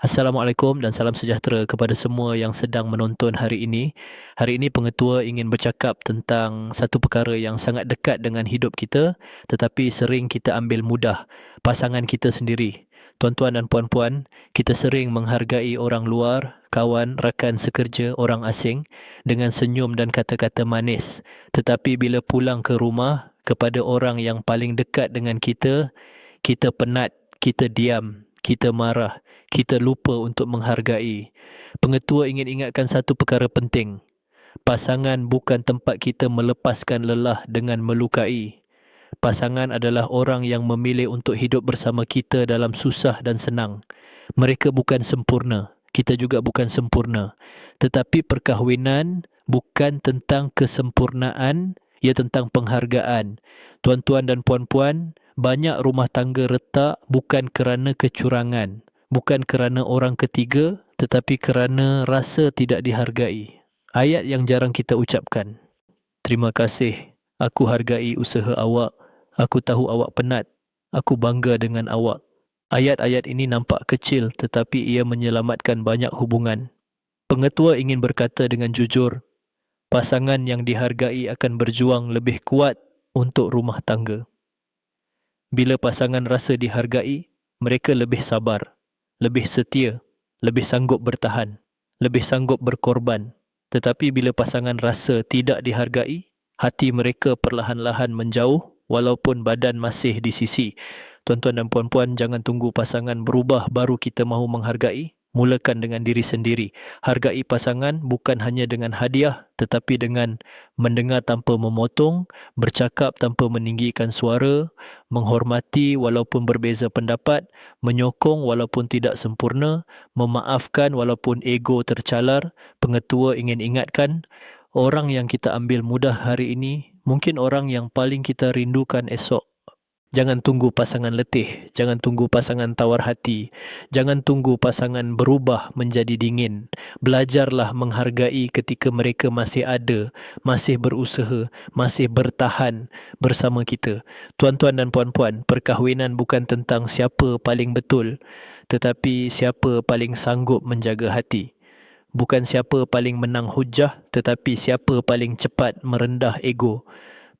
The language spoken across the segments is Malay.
Assalamualaikum dan salam sejahtera kepada semua yang sedang menonton hari ini. Hari ini pengetua ingin bercakap tentang satu perkara yang sangat dekat dengan hidup kita tetapi sering kita ambil mudah, pasangan kita sendiri. Tuan-tuan dan puan-puan, kita sering menghargai orang luar, kawan, rakan sekerja, orang asing dengan senyum dan kata-kata manis. Tetapi bila pulang ke rumah kepada orang yang paling dekat dengan kita penat, kita diam, kita marah, kita lupa untuk menghargai. Pengetua ingin ingatkan satu perkara penting. Pasangan bukan tempat kita melepaskan lelah dengan melukai. Pasangan adalah orang yang memilih untuk hidup bersama kita dalam susah dan senang. Mereka bukan sempurna. Kita juga bukan sempurna. Tetapi perkahwinan bukan tentang kesempurnaan, ia tentang penghargaan. Tuan-tuan dan puan-puan, banyak rumah tangga retak bukan kerana kecurangan, bukan kerana orang ketiga, tetapi kerana rasa tidak dihargai. Ayat yang jarang kita ucapkan. Terima kasih. Aku hargai usaha awak. Aku tahu awak penat. Aku bangga dengan awak. Ayat-ayat ini nampak kecil tetapi ia menyelamatkan banyak hubungan. Pengetua ingin berkata dengan jujur, pasangan yang dihargai akan berjuang lebih kuat untuk rumah tangga. Bila pasangan rasa dihargai, mereka lebih sabar, lebih setia, lebih sanggup bertahan, lebih sanggup berkorban. Tetapi bila pasangan rasa tidak dihargai, hati mereka perlahan-lahan menjauh walaupun badan masih di sisi. Tuan-tuan dan puan-puan, jangan tunggu pasangan berubah baru kita mahu menghargai. Mulakan dengan diri sendiri. Hargai pasangan bukan hanya dengan hadiah tetapi dengan mendengar tanpa memotong, bercakap tanpa meninggikan suara, menghormati walaupun berbeza pendapat, menyokong walaupun tidak sempurna, memaafkan walaupun ego tercalar. Pengetua ingin ingatkan, orang yang kita ambil mudah hari ini mungkin orang yang paling kita rindukan esok. Jangan tunggu pasangan letih, jangan tunggu pasangan tawar hati, jangan tunggu pasangan berubah menjadi dingin. Belajarlah menghargai ketika mereka masih ada, masih berusaha, masih bertahan bersama kita. Tuan-tuan dan puan-puan, perkahwinan bukan tentang siapa paling betul, tetapi siapa paling sanggup menjaga hati. Bukan siapa paling menang hujah, tetapi siapa paling cepat merendah ego.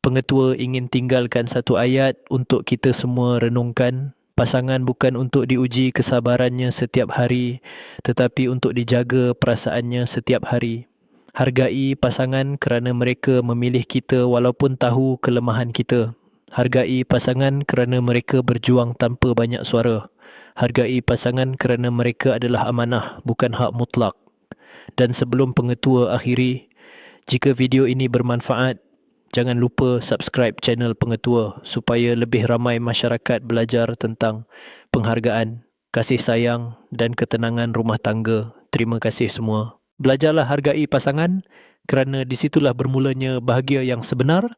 Pengetua ingin tinggalkan satu ayat untuk kita semua renungkan. Pasangan bukan untuk diuji kesabarannya setiap hari, tetapi untuk dijaga perasaannya setiap hari. Hargai pasangan kerana mereka memilih kita walaupun tahu kelemahan kita. Hargai pasangan kerana mereka berjuang tanpa banyak suara. Hargai pasangan kerana mereka adalah amanah, bukan hak mutlak. Dan sebelum pengetua akhiri, jika video ini bermanfaat, jangan lupa subscribe channel Pengetua supaya lebih ramai masyarakat belajar tentang penghargaan, kasih sayang dan ketenangan rumah tangga. Terima kasih semua. Belajarlah hargai pasangan kerana disitulah bermulanya bahagia yang sebenar.